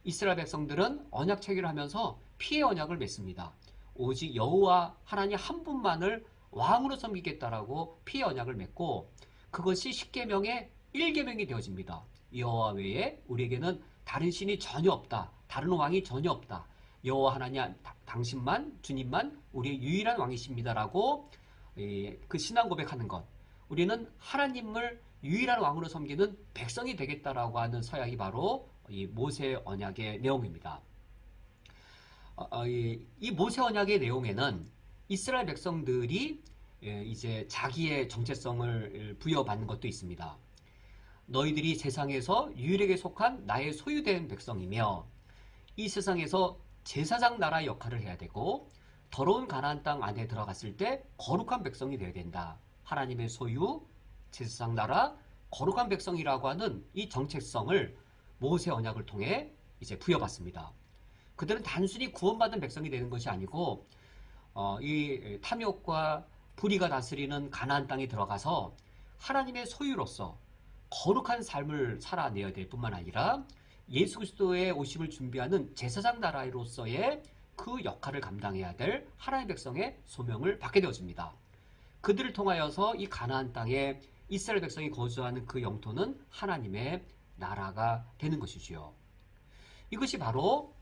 이스라엘 백성들은 언약 체결을 하면서 피의 언약을 맺습니다. 오직 여호와 하나님 한 분만을 왕으로 섬기겠다라고 피의 언약을 맺고, 그것이 10계명의 1계명이 되어집니다. 여호와 외에 우리에게는 다른 신이 전혀 없다. 다른 왕이 전혀 없다. 여호와 하나님 당신만, 주님만 우리의 유일한 왕이십니다라고 그 신앙 고백하는 것. 우리는 하나님을 유일한 왕으로 섬기는 백성이 되겠다라고 하는 서약이 바로 이 모세 언약의 내용입니다. 이 모세 언약의 내용에는 이스라엘 백성들이 이제 자기의 정체성을 부여받는 것도 있습니다. 너희들이 세상에서 유일하게 속한 나의 소유된 백성이며 이 세상에서 제사장 나라의 역할을 해야 되고, 더러운 가나안 땅 안에 들어갔을 때 거룩한 백성이 되어야 된다. 하나님의 소유, 제사장 나라, 거룩한 백성이라고 하는 이 정체성을 모세 언약을 통해 이제 부여받습니다. 그들은 단순히 구원받은 백성이 되는 것이 아니고 이 탐욕과 불의가 다스리는 가나안 땅에 들어가서 하나님의 소유로서 거룩한 삶을 살아내야 될 뿐만 아니라 예수 그리스도의 오심을 준비하는 제사장 나라로서의 그 역할을 감당해야 될 하나님의 백성의 소명을 받게 되어집니다. 그들을 통하여서 이 가나안 땅에 이스라엘 백성이 거주하는 그 영토는 하나님의 나라가 되는 것이지요. 이것이 바로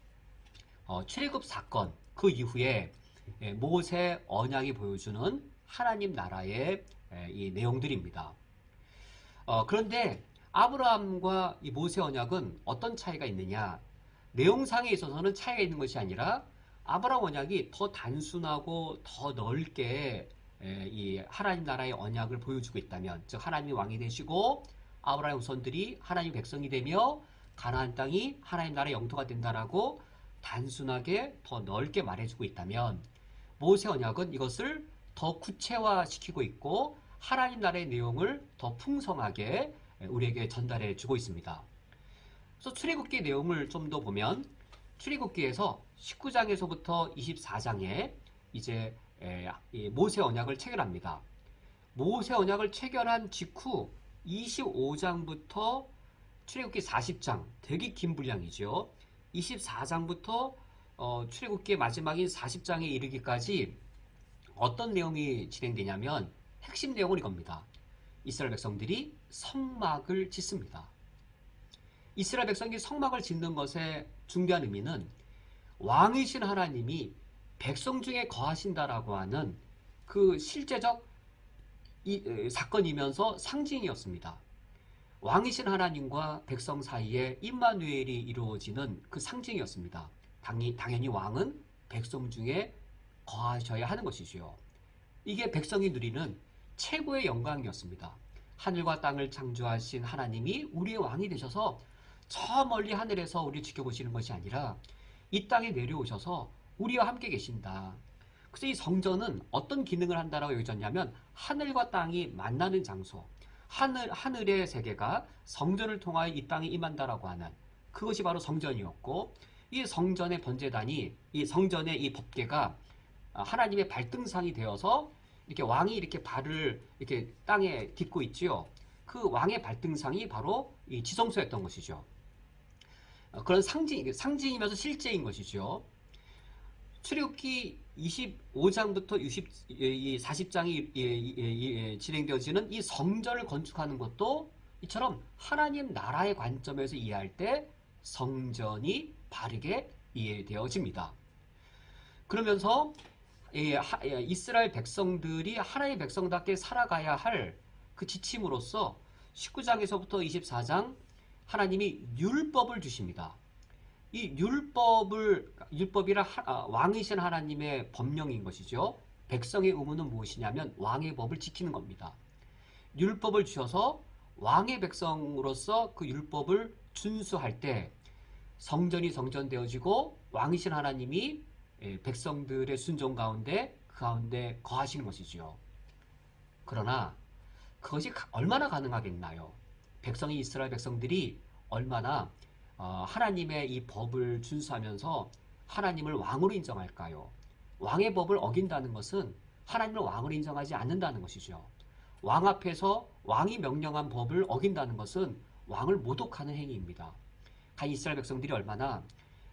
출애굽 사건 그 이후에 모세 언약이 보여주는 하나님 나라의 이 내용들입니다. 그런데 아브라함과 이 모세 언약은 어떤 차이가 있느냐? 내용상에 있어서는 차이가 있는 것이 아니라 아브라함 언약이 더 단순하고 더 넓게 이 하나님 나라의 언약을 보여주고 있다면, 즉 하나님이 왕이 되시고 아브라함의 후손들이 하나님 백성이 되며 가나안 땅이 하나님 나라의 영토가 된다라고 단순하게 더 넓게 말해주고 있다면, 모세 언약은 이것을 더 구체화시키고 있고 하나님 나라의 내용을 더 풍성하게 우리에게 전달해 주고 있습니다. 그래서 출애굽기 내용을 좀 더 보면 출애굽기에서 19장에서부터 24장에 이제 모세 언약을 체결합니다. 모세 언약을 체결한 직후 25장부터 출애굽기 40장, 되게 긴 분량이죠. 24장부터 출애굽기의 마지막인 40장에 이르기까지 어떤 내용이 진행되냐면 핵심 내용은 이겁니다. 이스라엘 백성들이 성막을 짓습니다. 이스라엘 백성이 성막을 짓는 것의 중요한 의미는 왕이신 하나님이 백성 중에 거하신다라고 하는 그 실제적 사건이면서 상징이었습니다. 왕이신 하나님과 백성 사이에 임마누엘이 이루어지는 그 상징이었습니다. 당연히 왕은 백성 중에 거하셔야 하는 것이지요. 이게 백성이 누리는 최고의 영광이었습니다. 하늘과 땅을 창조하신 하나님이 우리의 왕이 되셔서 저 멀리 하늘에서 우리를 지켜보시는 것이 아니라 이 땅에 내려오셔서 우리와 함께 계신다. 그래서 이 성전은 어떤 기능을 한다라고 여겨졌냐면 하늘과 땅이 만나는 장소, 하늘의 세계가 성전을 통하여 이 땅에 임한다라고 하는 그것이 바로 성전이었고, 이 성전의 번제단이, 이 성전의 이 법궤가 하나님의 발등상이 되어서 이렇게 왕이 이렇게 발을 이렇게 땅에 딛고 있지요. 그 왕의 발등상이 바로 이 지성소였던 것이죠. 그런 상징이면서 실제인 것이죠. 출애굽기 25장부터 40장이 진행되어지는 이 성전을 건축하는 것도 이처럼 하나님 나라의 관점에서 이해할 때 성전이 바르게 이해되어집니다. 그러면서 이스라엘 백성들이 하나님의 백성답게 살아가야 할 그 지침으로서 19장에서부터 24장 하나님이 율법을 주십니다. 이 율법이라 왕이신 하나님의 법령인 것이죠. 백성의 의무는 무엇이냐면 왕의 법을 지키는 겁니다. 율법을 주셔서 왕의 백성으로서 그 율법을 준수할 때 성전이 성전되어지고 왕이신 하나님이 백성들의 순종 가운데 그 가운데 거하시는 것이지요. 그러나 그것이 얼마나 가능하겠나요? 이스라엘 백성들이 얼마나 하나님의 이 법을 준수하면서 하나님을 왕으로 인정할까요? 왕의 법을 어긴다는 것은 하나님을 왕으로 인정하지 않는다는 것이죠. 왕 앞에서 왕이 명령한 법을 어긴다는 것은 왕을 모독하는 행위입니다. 이스라엘 백성들이 얼마나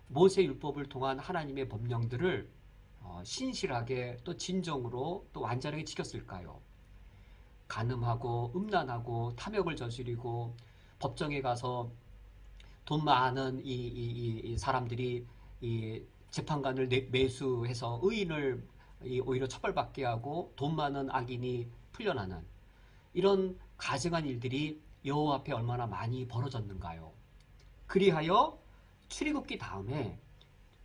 모세 율법을 통한 하나님의 법령들을 신실하게 또 진정으로 또 완전하게 지켰을까요? 간음하고 음란하고 탐욕을 저지르고 법정에 가서 돈 많은 이 사람들이 이 재판관을 매수해서 의인을 오히려 처벌받게 하고 돈 많은 악인이 풀려나는 이런 가증한 일들이 여호와 앞에 얼마나 많이 벌어졌는가요? 그리하여 출애굽기 다음에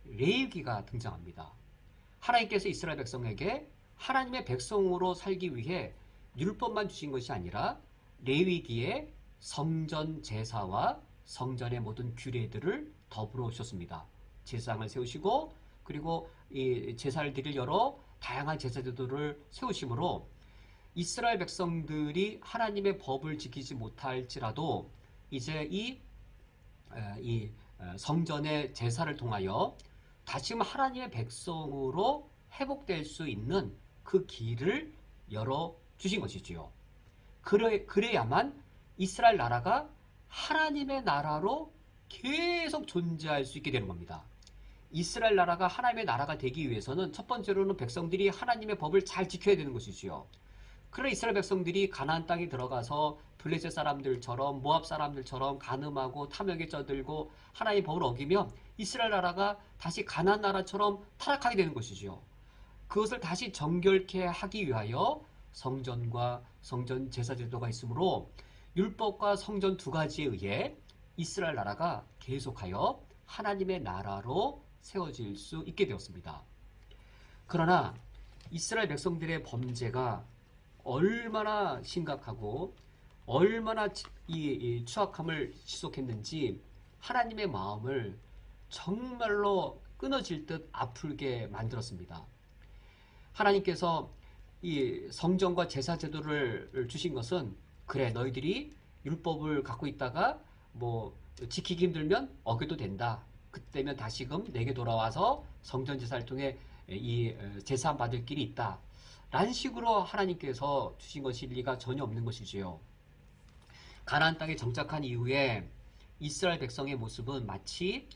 레위기가 등장합니다. 하나님께서 이스라엘 백성에게 하나님의 백성으로 살기 위해 율법만 주신 것이 아니라 레위기에 성전 제사와 성전의 모든 규례들을 더불어 오셨습니다. 제사장을 세우시고 그리고 이 제사를 드릴 여러 다양한 제사 제도를 세우심으로 이스라엘 백성들이 하나님의 법을 지키지 못할지라도 이제 이 성전의 제사를 통하여 다시금 하나님의 백성으로 회복될 수 있는 그 길을 열어 주신 것이지요. 그래야만 이스라엘 나라가 하나님의 나라로 계속 존재할 수 있게 되는 겁니다. 이스라엘 나라가 하나님의 나라가 되기 위해서는 첫 번째로는 백성들이 하나님의 법을 잘 지켜야 되는 것이지요. 그러나 이스라엘 백성들이 가나안 땅에 들어가서 블레셋 사람들처럼 모압 사람들처럼 간음하고 탐욕에 쩌들고 하나님의 법을 어기면 이스라엘 나라가 다시 가나안 나라처럼 타락하게 되는 것이지요. 그것을 다시 정결케 하기 위하여 성전과 성전 제사 제도가 있으므로 율법과 성전 두 가지에 의해 이스라엘 나라가 계속하여 하나님의 나라로 세워질 수 있게 되었습니다. 그러나 이스라엘 백성들의 범죄가 얼마나 심각하고 얼마나 이 추악함을 지속했는지 하나님의 마음을 정말로 끊어질 듯 아프게 만들었습니다. 하나님께서 이 성전과 제사 제도를 주신 것은 그래 너희들이 율법을 갖고 있다가 뭐 지키기 힘들면 어겨도 된다. 그때면 다시금 내게 돌아와서 성전 제사를 통해 이 제사 받을 길이 있다. 라는 식으로 하나님께서 주신 것일 리가 전혀 없는 것이지요. 가나안 땅에 정착한 이후에 이스라엘 백성의 모습은 마치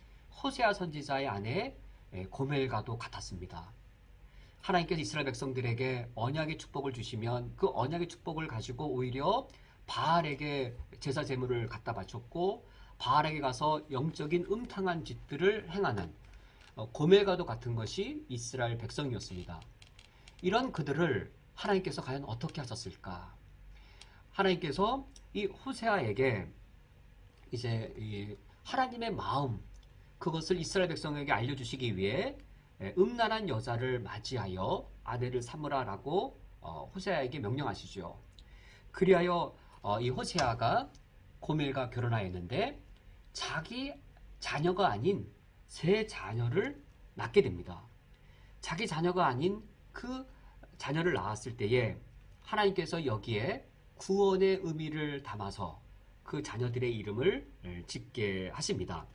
호세아 선지자의 아내 고멜과도 같았습니다. 하나님께서 이스라엘 백성들에게 언약의 축복을 주시면 그 언약의 축복을 가지고 오히려 바알에게 제사 제물을 갖다 바쳤고 바알에게 가서 영적인 음탕한 짓들을 행하는 고멜과도 같은 것이 이스라엘 백성이었습니다. 이런 그들을 하나님께서 과연 어떻게 하셨을까? 하나님께서 이 호세아에게 이제 이 하나님의 마음 그것을 이스라엘 백성에게 알려주시기 위해 음란한 여자를 맞이하여 아내를 삼으라라고 호세아에게 명령하시죠. 그리하여 이 호세아가 고멜과 결혼하였는데 자기 자녀가 아닌 세 자녀를 낳게 됩니다. 자기 자녀가 아닌 그 자녀를 낳았을 때에 하나님께서 여기에 구원의 의미를 담아서 그 자녀들의 이름을 짓게 하십니다.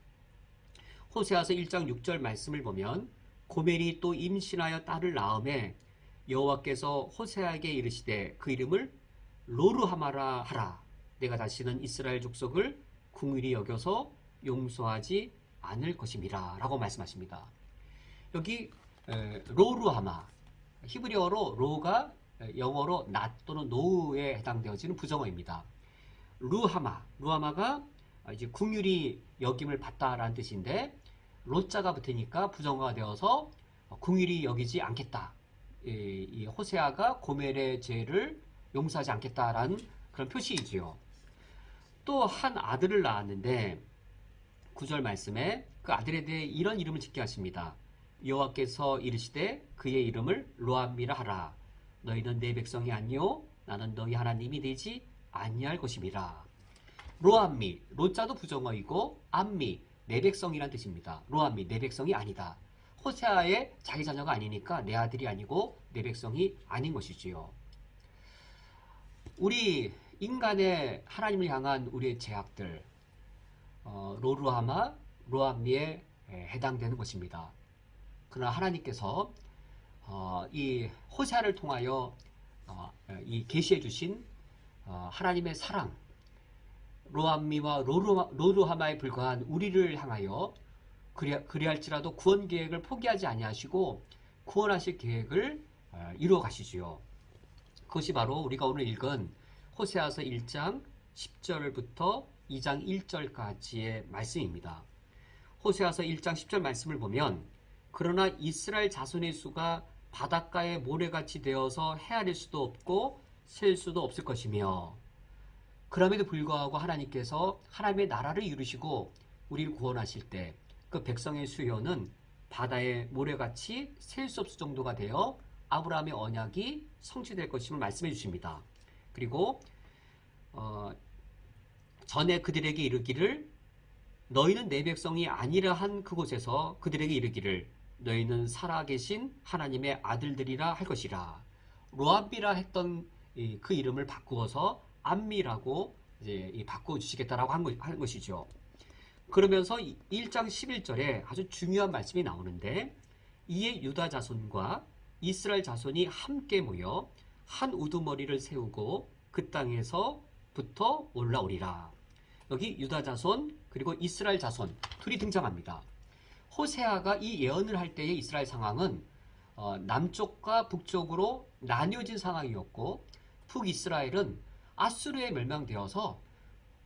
호세아서 1장 6절 말씀을 보면 고멜이 또 임신하여 딸을 낳음에 여호와께서 호세아에게 이르시되 그 이름을 로르하마라 하라. 내가 다시는 이스라엘 족속을 긍휼히 여겨서 용서하지 않을 것임이라 라고 말씀하십니다. 여기 로르하마 히브리어로 로가 영어로 낫 또는 노우에 해당되어지는 부정어입니다. 루하마가 이제 긍휼히 여김을 받다라는 뜻인데 로자가 붙으니까 부정어가 되어서 긍휼히 여기지 않겠다. 이 호세아가 고멜의 죄를 용서하지 않겠다라는 그런 표시이지요. 또 한 아들을 낳았는데 9절 말씀에 그 아들에 대해 이런 이름을 짓게 하십니다. 여호와께서 이르시되 그의 이름을 로암미라 하라. 너희는 내 백성이 아니요 나는 너희 하나님이 되지 아니할 것임이라. 로암미, 로자도 부정어이고 암미, 내 백성이란 뜻입니다. 로암미, 내 백성이 아니다. 호세아의 자기 자녀가 아니니까 내 아들이 아니고 내 백성이 아닌 것이지요. 우리 인간의 하나님을 향한 우리의 죄악들 로루하마, 로암미에 해당되는 것입니다. 그러나 하나님께서 이 호세아를 통하여 이 계시해 주신 하나님의 사랑 로암미와 로루하마에 불과한 우리를 향하여 그리할지라도 구원 계획을 포기하지 아니하시고 구원하실 계획을 이루어 가시지요. 그것이 바로 우리가 오늘 읽은 호세아서 1장 10절부터 2장 1절까지의 말씀입니다. 호세아서 1장 10절 말씀을 보면 그러나 이스라엘 자손의 수가 바닷가의 모래같이 되어서 헤아릴 수도 없고 셀 수도 없을 것이며 그럼에도 불구하고 하나님께서 하나님의 나라를 이루시고 우리를 구원하실 때 그 백성의 수요는 바다의 모래같이 셀 수 없을 정도가 되어 아브라함의 언약이 성취될 것임을 말씀해 주십니다. 그리고 전에 그들에게 이르기를 너희는 내 백성이 아니라 한 그곳에서 그들에게 이르기를 너희는 살아계신 하나님의 아들들이라 할 것이라. 로암미라 했던 그 이름을 바꾸어서 암미라고 이제 바꿔주시겠다라고 한 것이죠. 그러면서 1장 11절에 아주 중요한 말씀이 나오는데, 이에 유다 자손과 이스라엘 자손이 함께 모여 한 우두머리를 세우고 그 땅에서부터 올라오리라. 여기 유다 자손 그리고 이스라엘 자손 둘이 등장합니다. 호세아가 이 예언을 할 때의 이스라엘 상황은 남쪽과 북쪽으로 나뉘어진 상황이었고, 북이스라엘은 아수르에 멸망되어서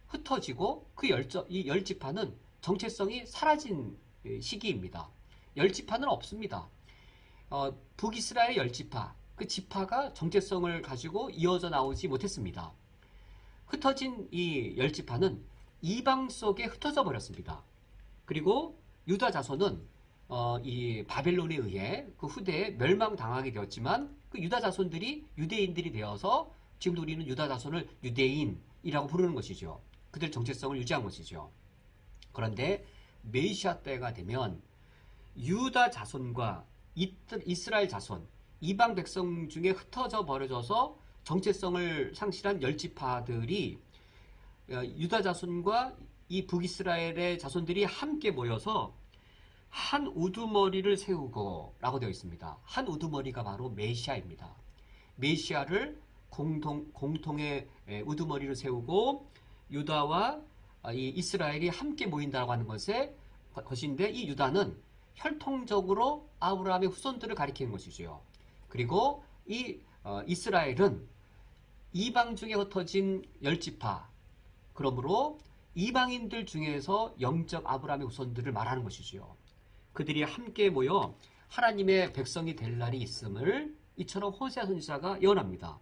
흩어지고 이 열 지파는 정체성이 사라진 시기입니다. 열 지파는 없습니다. 북이스라엘 열 지파, 그 지파가 정체성을 가지고 이어져 나오지 못했습니다. 흩어진 이 열 지파는 이방 속에 흩어져 버렸습니다. 그리고 유다 자손은 이 바벨론에 의해 그 후대에 멸망당하게 되었지만, 그 유다 자손들이 유대인들이 되어서 지금도 우리는 유다 자손을 유대인이라고 부르는 것이죠. 그들 정체성을 유지한 것이죠. 그런데 메시아 때가 되면 유다 자손과 이스라엘 자손, 이방 백성 중에 흩어져 버려져서 정체성을 상실한 열 지파들이 유다 자손과 이 북이스라엘의 자손들이 함께 모여서 한 우두머리를 세우고 라고 되어 있습니다. 한 우두머리가 바로 메시아입니다. 메시아를 공통의 우두머리를 세우고 유다와 이 이스라엘이 함께 모인다고 하는 것인데, 이 유다는 혈통적으로 아브라함의 후손들을 가리키는 것이죠. 그리고 이 이스라엘은 이방 중에 흩어진 열 지파, 그러므로 이방인들 중에서 영적 아브라함의 후손들을 말하는 것이죠. 그들이 함께 모여 하나님의 백성이 될 날이 있음을 이처럼 호세아 선지자가 예언합니다.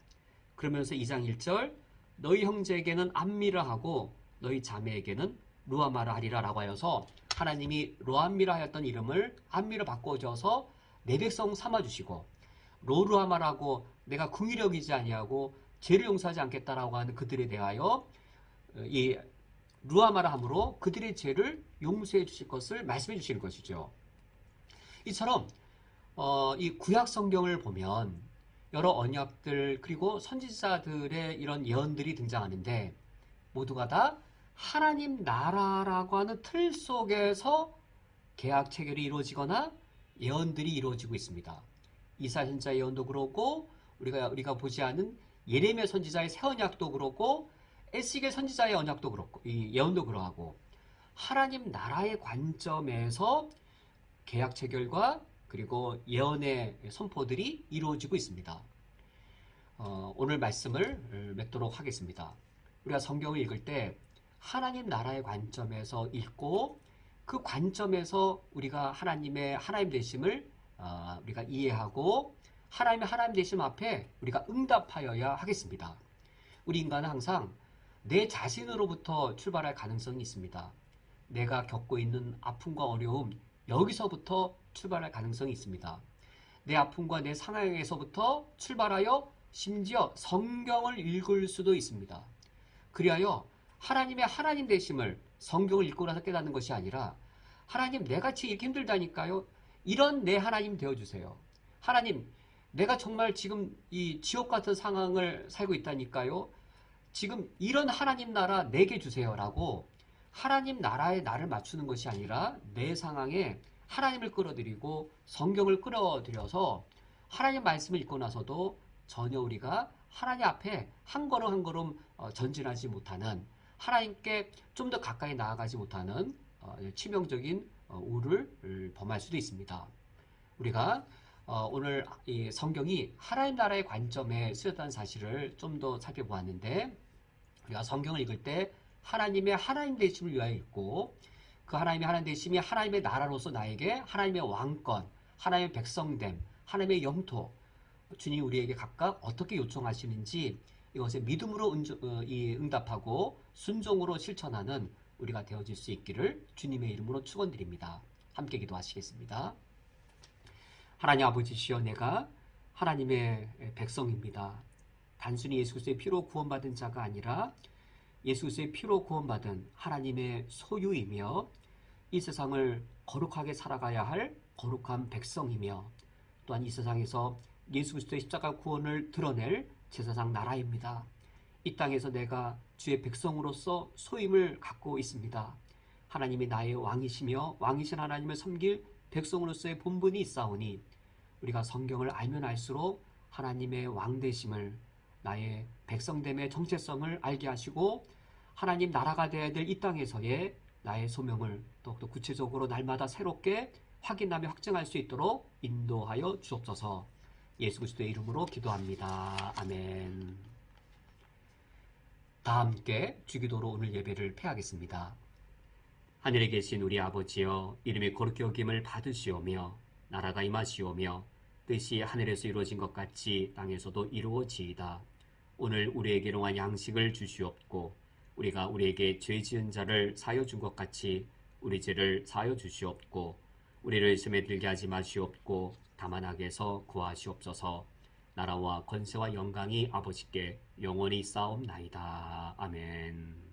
그러면서 2장 1절, 너희 형제에게는 암미라 하고 너희 자매에게는 루아마라 하리라 라고 하여서 하나님이 로암미라 하였던 이름을 암미로 바꿔줘서 내 백성 삼아주시고, 로루아마라고 내가 궁일여기지 아니하고 죄를 용서하지 않겠다라고 하는 그들에 대하여 이 루아마라 함으로 그들의 죄를 용서해 주실 것을 말씀해 주시는 것이죠. 이처럼 이 구약 성경을 보면 여러 언약들 그리고 선지자들의 이런 예언들이 등장하는데, 모두가 다 하나님 나라라고 하는 틀 속에서 계약 체결이 이루어지거나 예언들이 이루어지고 있습니다. 이사 선지자 예언도 그렇고, 우리가 보지 않은 예레미야 선지자의 새 언약도 그렇고, 에스겔 선지자의 언약도 그렇고, 이 예언도 그러하고, 하나님 나라의 관점에서 계약 체결과 그리고 예언의 선포들이 이루어지고 있습니다. 오늘 말씀을 맺도록 하겠습니다. 우리가 성경을 읽을 때 하나님 나라의 관점에서 읽고, 그 관점에서 우리가 하나님의 하나님 되심을 우리가 이해하고, 하나님의 하나님 되심 앞에 우리가 응답하여야 하겠습니다. 우리 인간은 항상 내 자신으로부터 출발할 가능성이 있습니다. 내가 겪고 있는 아픔과 어려움, 여기서부터 출발할 가능성이 있습니다. 내 아픔과 내 상황에서부터 출발하여 심지어 성경을 읽을 수도 있습니다. 그리하여 하나님의 하나님 되심을 성경을 읽고 나서 깨닫는 것이 아니라, 하나님 내가 지금 이렇게 힘들다니까요, 이런 내 하나님 되어주세요. 하나님 내가 정말 지금 이 지옥 같은 상황을 살고 있다니까요, 지금 이런 하나님 나라 내게 주세요 라고 하나님 나라에 나를 맞추는 것이 아니라, 내 상황에 하나님을 끌어들이고 성경을 끌어들여서 하나님 말씀을 읽고 나서도 전혀 우리가 하나님 앞에 한 걸음 한 걸음 전진하지 못하는, 하나님께 좀 더 가까이 나아가지 못하는 치명적인 우를 범할 수도 있습니다. 우리가 오늘 이 성경이 하나님 나라의 관점에 쓰였다는 사실을 좀 더 살펴보았는데, 우리가 성경을 읽을 때 하나님의 하나님 되심을 위하여 읽고, 그 하나님의 하나님 되심이 하나님의 나라로서 나에게 하나님의 왕권, 하나님의 백성됨, 하나님의 영토, 주님이 우리에게 각각 어떻게 요청하시는지 이것에 믿음으로 응답하고 순종으로 실천하는 우리가 되어질 수 있기를 주님의 이름으로 축원드립니다. 함께 기도하시겠습니다. 하나님 아버지시여, 내가 하나님의 백성입니다. 단순히 예수 그리스도의 피로 구원받은 자가 아니라 예수 그리스도의 피로 구원받은 하나님의 소유이며, 이 세상을 거룩하게 살아가야 할 거룩한 백성이며 또한 이 세상에서 예수 그리스도의 십자가 구원을 드러낼 제사장 나라입니다. 이 땅에서 내가 주의 백성으로서 소임을 갖고 있습니다. 하나님이 나의 왕이시며 왕이신 하나님을 섬길 백성으로서의 본분이 있사오니 우리가 성경을 알면 알수록 하나님의 왕되심을, 나의 백성됨의 정체성을 알게 하시고 하나님 나라가 되어야 될 이 땅에서의 나의 소명을 더욱더 구체적으로 날마다 새롭게 확인하며 확증할 수 있도록 인도하여 주옵소서. 예수 그리스도의 이름으로 기도합니다. 아멘. 다 함께 주기도로 오늘 예배를 폐하겠습니다. 하늘에 계신 우리 아버지여, 이름의 거룩히 여김을 받으시오며 나라가 임하시오며 뜻이 하늘에서 이루어진 것 같이 땅에서도 이루어지이다. 오늘 우리에게 일용할 양식을 주시옵고 우리가 우리에게 죄 지은 자를 사하여 준 것 같이 우리 죄를 사하여 주시옵고 우리를 시험에 들게 하지 마시옵고 다만 악에서 구하시옵소서. 나라와 권세와 영광이 아버지께 영원히 쌓옵나이다. 아멘.